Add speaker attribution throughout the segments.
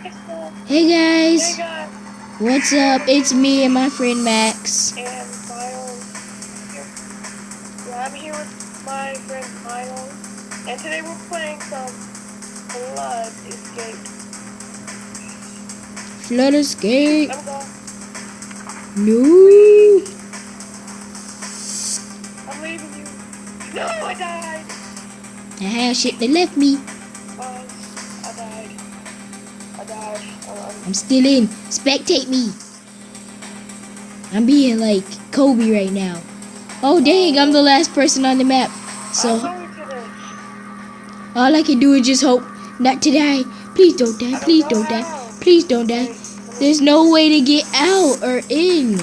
Speaker 1: Hey guys,
Speaker 2: Hey guys,
Speaker 1: what's up? It's me and my friend Max.
Speaker 2: and Miles here. Yeah, I'm here with my friend Miles, and today we're playing some Blood Escape.
Speaker 1: Flood escape.
Speaker 2: I'm going.
Speaker 1: No.
Speaker 2: I'm leaving you. No, I died.
Speaker 1: Ah, shit, they left me.
Speaker 2: I died. I died.
Speaker 1: I'm still in. Spectate me. I'm being like Kobe right now. Oh dang, I'm the last person on the map.
Speaker 2: I'm
Speaker 1: So
Speaker 2: going to this.
Speaker 1: all I can do is just hope not to die. Please don't die. Please don't die. Please don't die. There's no way to get out or in.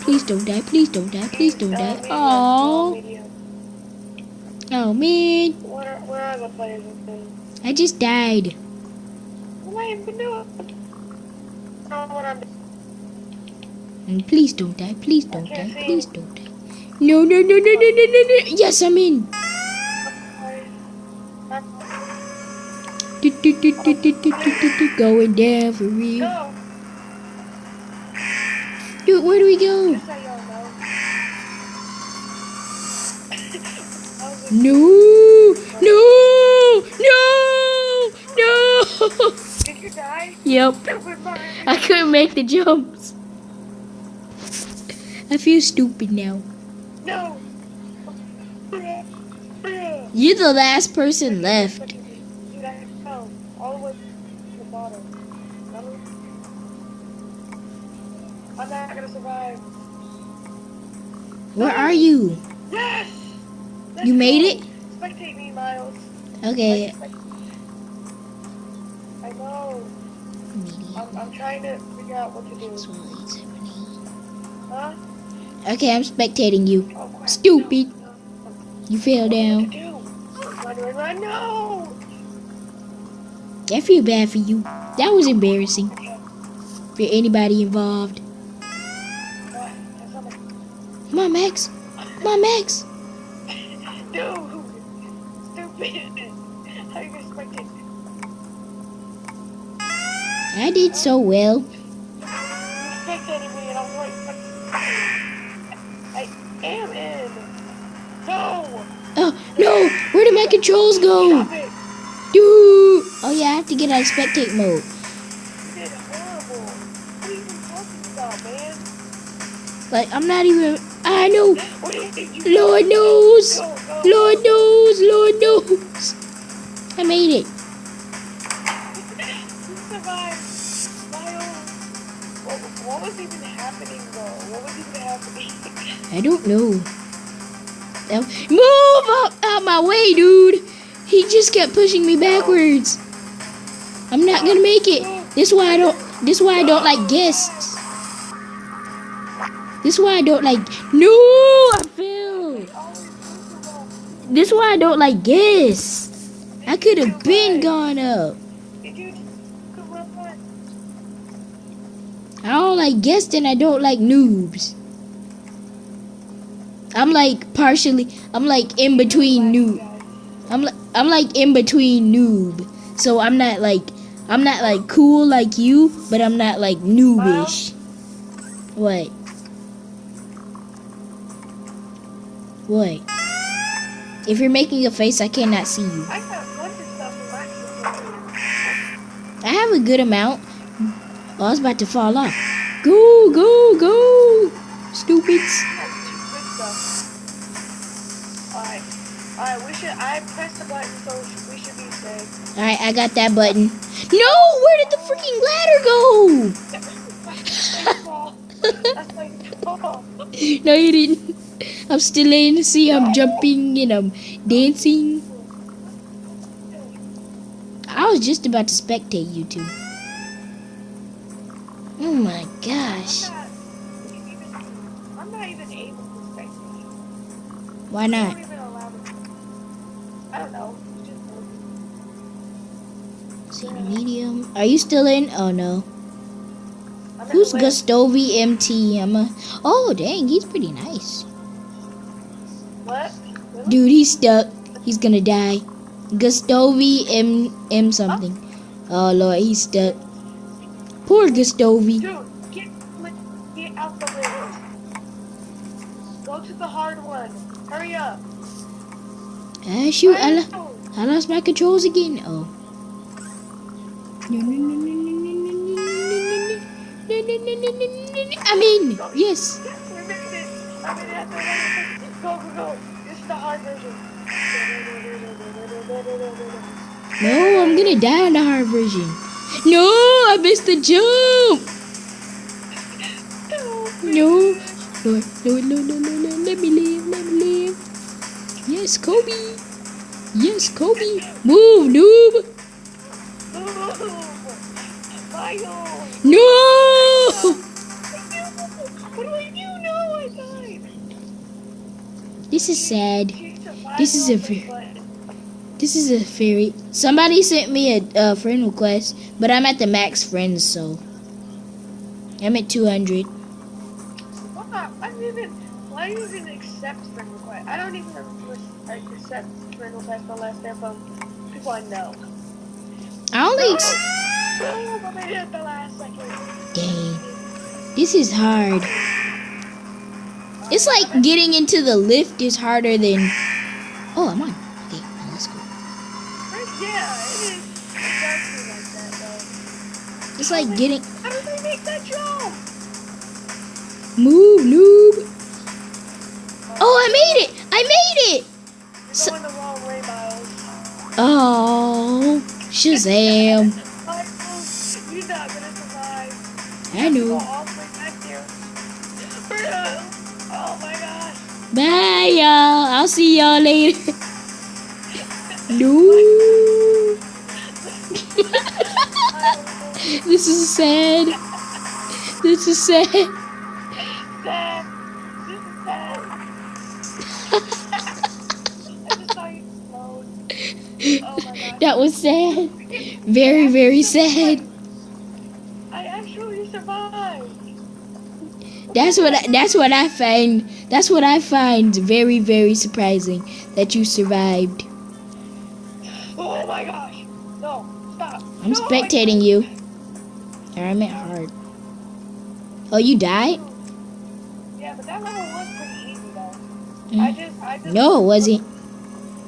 Speaker 1: Please don't die. Please don't die. Please don't die. Oh. Oh man.
Speaker 2: Where are the players?
Speaker 1: I just died.
Speaker 2: What am I even doing? I don't know what I'm doing.
Speaker 1: And please don't die. Please don't die. Please don't die. No, no, no, no, no, no, no, no. Yes, I'm in. Going down for real.
Speaker 2: Go.
Speaker 1: Dude, where do we go?
Speaker 2: Just so y'all know.
Speaker 1: No, no, no, no.
Speaker 2: Did you die?
Speaker 1: Yep. I couldn't make the jumps. I feel stupid now.
Speaker 2: No.
Speaker 1: You're the last person left.
Speaker 2: All the way to the bottom. I'm not gonna survive.
Speaker 1: Where are you?
Speaker 2: Yes!
Speaker 1: You made it?
Speaker 2: Spectate me, Miles.
Speaker 1: Okay.
Speaker 2: I know. I'm trying to figure out what to do. Huh?
Speaker 1: Okay, I'm spectating you.
Speaker 2: Oh, crap.
Speaker 1: Stupid.
Speaker 2: No.
Speaker 1: You fell down.
Speaker 2: Run, no!
Speaker 1: I feel bad for you. That was embarrassing for anybody involved. Come on, Max. Come on, Max.
Speaker 2: Dude! Stupid! How you gonna spectate?
Speaker 1: I did so well.
Speaker 2: You spectated me and I'm like, I am in. No!
Speaker 1: Oh, no. Where did my controls go?
Speaker 2: Stop it!
Speaker 1: Dude. Oh, yeah, I have to get out of spectate mode.
Speaker 2: You did horrible. What are you even talking about, man?
Speaker 1: Like, I'm not even... I know.
Speaker 2: What do you think you
Speaker 1: Lord knows.
Speaker 2: Go.
Speaker 1: Lord knows. Lord knows. I made it.
Speaker 2: You survived. Miles. What was even happening, though? What was even happening?
Speaker 1: I don't know. Move out my way, dude. He just kept pushing me backwards. I'm not gonna make it. This is why I don't like guests. This is why I don't like. No, I fell. This is why I don't like guests. I could have been gone up. I don't like guests and I don't like noobs. I'm like in between noob. I'm like in between noob. So I'm not like cool like you, but I'm not like noobish. What? What? If you're making a face, I cannot see you.
Speaker 2: I got a bunch of stuff in my
Speaker 1: I have a good amount. Oh, I was about to fall off. Go, go, go! Stupids.
Speaker 2: Alright, I pressed the button, so we should be safe.
Speaker 1: Alright, I got that button. No! Where did the freaking ladder go? No, you didn't. I'm still in. See, I'm jumping and I'm dancing. I was just about to spectate you two. Oh my gosh.
Speaker 2: I'm not even able to spectate.
Speaker 1: Why not?
Speaker 2: I don't know.
Speaker 1: See, medium. Are you still in? Oh no. Who's Gustovi MT? Oh dang, he's pretty nice.
Speaker 2: What?
Speaker 1: Dude, he's stuck. He's gonna die. Gustovi M something. Oh lord, he's stuck. parkour, Gustovi.
Speaker 2: Dude, get out the lift. Go to the hard one. Hurry up.
Speaker 1: Ah, shoot,
Speaker 2: I know.
Speaker 1: I lost my controls again. Oh. I'm in. Yes.
Speaker 2: We made it. I made it after 11 seconds. Go. This is the hard version.
Speaker 1: No, I'm gonna die on the hard version. No, I missed the jump. No. No. Let me live. Yes, Kobe. Move, noob. No.
Speaker 2: What do I do? No, I died.
Speaker 1: This is sad. This is a very. Somebody sent me a friend request, but I'm at the max friends, so I'm at 200.
Speaker 2: Why do you even accept friend request? I don't even accept friend request unless they're from people I know.
Speaker 1: I only.
Speaker 2: I made it at the last second.
Speaker 1: Dang. This is hard. It's like getting into the lift is harder than. Oh, I'm on. Okay, now let's go.
Speaker 2: Yeah, it is. It does feel like that, though.
Speaker 1: It's like getting.
Speaker 2: How did they make that jump?
Speaker 1: Move, noob. Oh, I made it!
Speaker 2: You're going the wrong way, Miles.
Speaker 1: Oh, Shazam.
Speaker 2: Miles, you're not gonna survive.
Speaker 1: I know.
Speaker 2: Go all the way back there. Oh my gosh.
Speaker 1: Bye, y'all. I'll see y'all later. No. This is sad.
Speaker 2: Sad. This is sad. I just saw you explode. Oh my gosh.
Speaker 1: That was sad. Very, very sad.
Speaker 2: I actually survived.
Speaker 1: That's what I find very, very surprising that you survived.
Speaker 2: Oh my gosh. No, stop.
Speaker 1: I'm spectating you. I'm at hard. Oh, you died?
Speaker 2: Yeah, but that level was pretty easy though.
Speaker 1: Mm.
Speaker 2: I just
Speaker 1: No, it wasn't.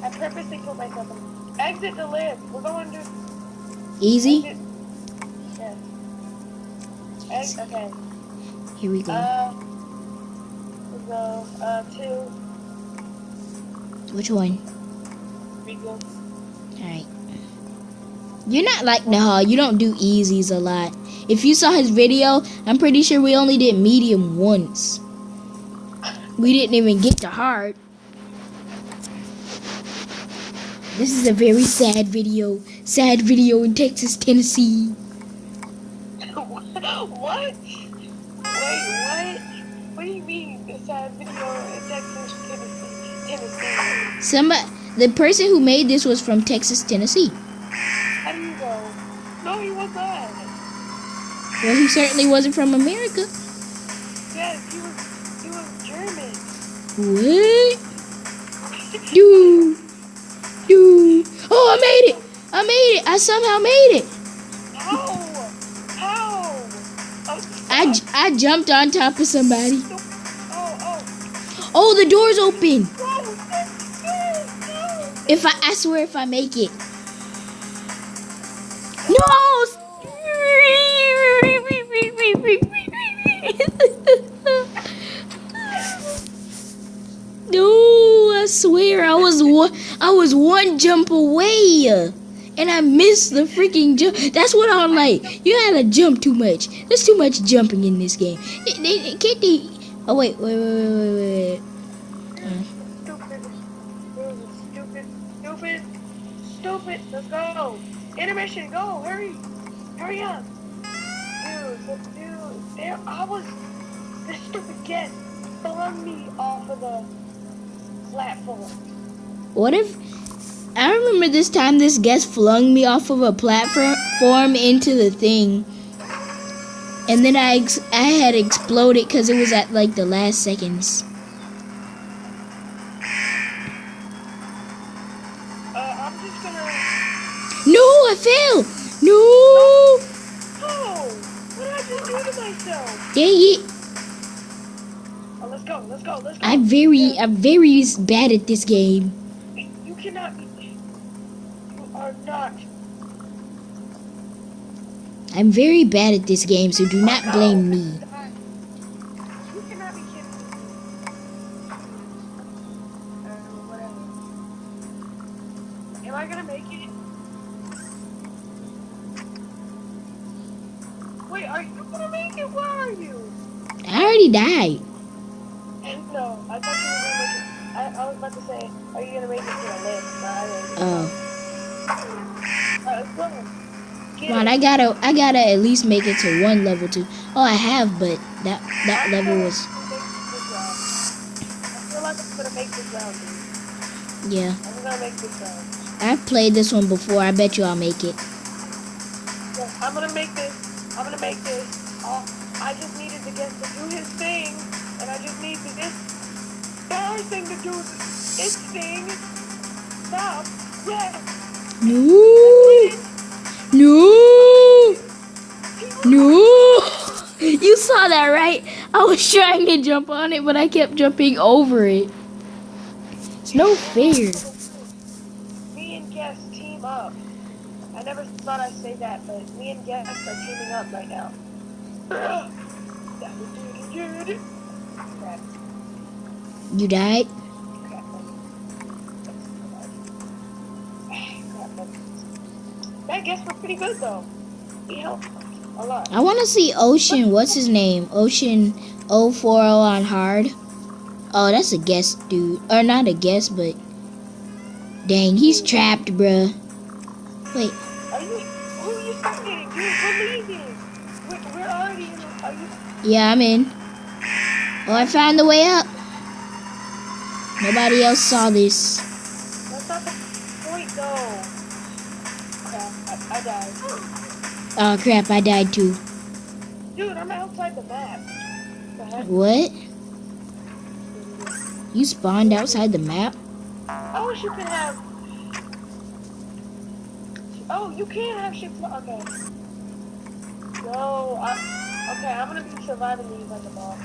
Speaker 2: I purposely put myself in. Exit the lift. We're going to
Speaker 1: Easy?
Speaker 2: exit. Yes. Okay.
Speaker 1: Here we go.
Speaker 2: We'll go two.
Speaker 1: Which one?
Speaker 2: Regal.
Speaker 1: Alright. You're not like Nahal. You don't do easies a lot. If you saw his video, I'm pretty sure we only did medium once. We didn't even get to hard. This is a very sad video. Sad video in Texas, Tennessee.
Speaker 2: What? Wait, what? What do you mean? The sad video in Texas, Tennessee?
Speaker 1: The person who made this was from Texas, Tennessee.
Speaker 2: How do you know? No, he was not.
Speaker 1: Well, he certainly wasn't from America.
Speaker 2: Yes, he was German.
Speaker 1: What? Dude. Oh, I made it. I somehow made it.
Speaker 2: How?
Speaker 1: I jumped on top of somebody.
Speaker 2: Oh.
Speaker 1: Oh, the door's open.
Speaker 2: No.
Speaker 1: I swear if I make it. No. No, I swear I was one jump away. And I missed the freaking jump. That's what I'm like. You had to jump too much. There's too much jumping in this game. Can't they? Oh wait.
Speaker 2: Stupid. Let's go. Intermission. Go. Hurry up. Dude. There. This stupid guest flung me off of the platform.
Speaker 1: What if? I remember this time this guest flung me off of a platform into the thing. And then I had exploded because it was at like the last seconds.
Speaker 2: I'm just gonna...
Speaker 1: No, I fell! No!
Speaker 2: Oh! What myself.
Speaker 1: Dang it.
Speaker 2: Oh, let's go.
Speaker 1: I'm very bad at this game.
Speaker 2: You cannot be. You are not.
Speaker 1: I'm very bad at this game, so do not blame me.
Speaker 2: You cannot be kidding me. Whatever. Am I gonna make it? Wait, are you gonna make it? Where are you?
Speaker 1: I already died.
Speaker 2: No, I thought you were gonna make it. I was about to say, are you gonna make it to the lift?
Speaker 1: Oh.
Speaker 2: Let's go.
Speaker 1: Come on, I gotta at least make it to 1 level 2. Oh, I have, but that level was.
Speaker 2: I feel like I'm gonna make this round, dude.
Speaker 1: Yeah.
Speaker 2: I'm gonna make this round.
Speaker 1: I've played this one before. I bet you I'll make it.
Speaker 2: Yeah, I'm gonna make this. I just needed to get to do his thing, and I just need this bear thing to do its thing. Stop. Yeah.
Speaker 1: No. You saw that, right? I was trying to jump on it, but I kept jumping over it. It's no fair.
Speaker 2: Me and Guest team up. I never thought I'd say that, but me and Guest are teaming up right now. Crap.
Speaker 1: You died?
Speaker 2: Crap. That Guest was pretty good though. He helped a lot.
Speaker 1: I want to see Ocean. What's his name? Ocean 040 on hard. Oh, that's a guest, dude. Or not a guest, but dang, he's trapped, bruh. Wait.
Speaker 2: Who are you spectating, dude? We're leaving. We're already in the, are you?
Speaker 1: Yeah, I'm in. Oh, I found the way up. Nobody else saw this.
Speaker 2: That's not the point, though. Crap, I died.
Speaker 1: Oh, crap, I died too.
Speaker 2: Dude, I'm outside the map. The heck?
Speaker 1: What? You spawned outside the map?
Speaker 2: I wish you could have... Oh, you can have ships. Okay. No, okay, I'm gonna be surviving these like a boss.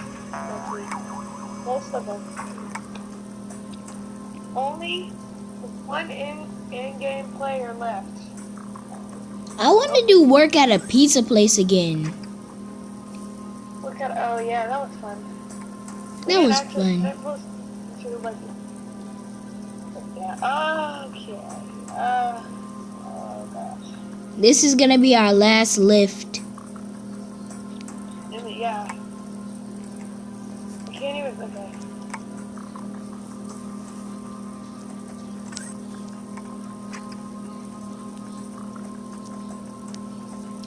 Speaker 2: Most of them. Only one in-game player left.
Speaker 1: I want to do work at a pizza place again.
Speaker 2: Oh yeah, that was fun.
Speaker 1: That was fun.
Speaker 2: That was like, yeah. Okay. Oh gosh.
Speaker 1: This is gonna be our last lift.
Speaker 2: Yeah. I can't even. Okay.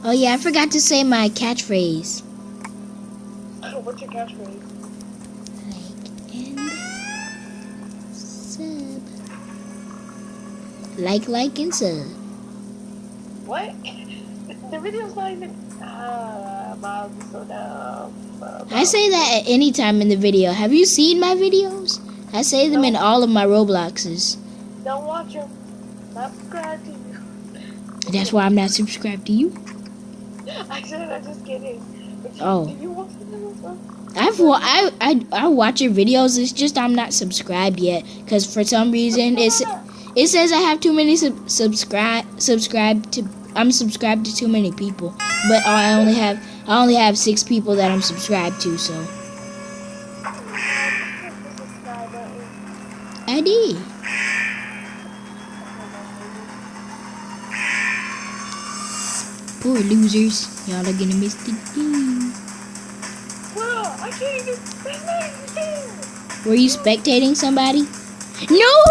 Speaker 1: Oh yeah, I forgot to say my catchphrase.
Speaker 2: What's your catchphrase?
Speaker 1: Like and sub.
Speaker 2: What? The video's not even. Miles is so dumb.
Speaker 1: I say that at any time in the video. Have you seen my videos? I say them in all of my Robloxes.
Speaker 2: Don't watch them. Not subscribe to you.
Speaker 1: That's why I'm not subscribed to you.
Speaker 2: I said I'm just kidding. But
Speaker 1: Oh.
Speaker 2: Do you watch them?
Speaker 1: I watch your videos. It's just I'm not subscribed yet because for some reason it says I have too many I'm subscribed to too many people, but I only have 6 people that I'm subscribed to. So I did. Poor losers, y'all are gonna miss the game.
Speaker 2: Bro, I can't even.
Speaker 1: Were you spectating somebody? No!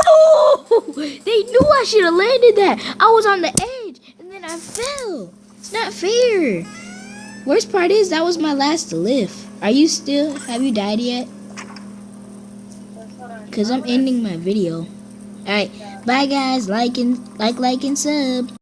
Speaker 1: They knew I should have landed that. I was on the edge, and then I fell. It's not fair. Worst part is, that was my last lift. Have you died yet? Because I'm ending my video. Alright, bye guys. Like and sub.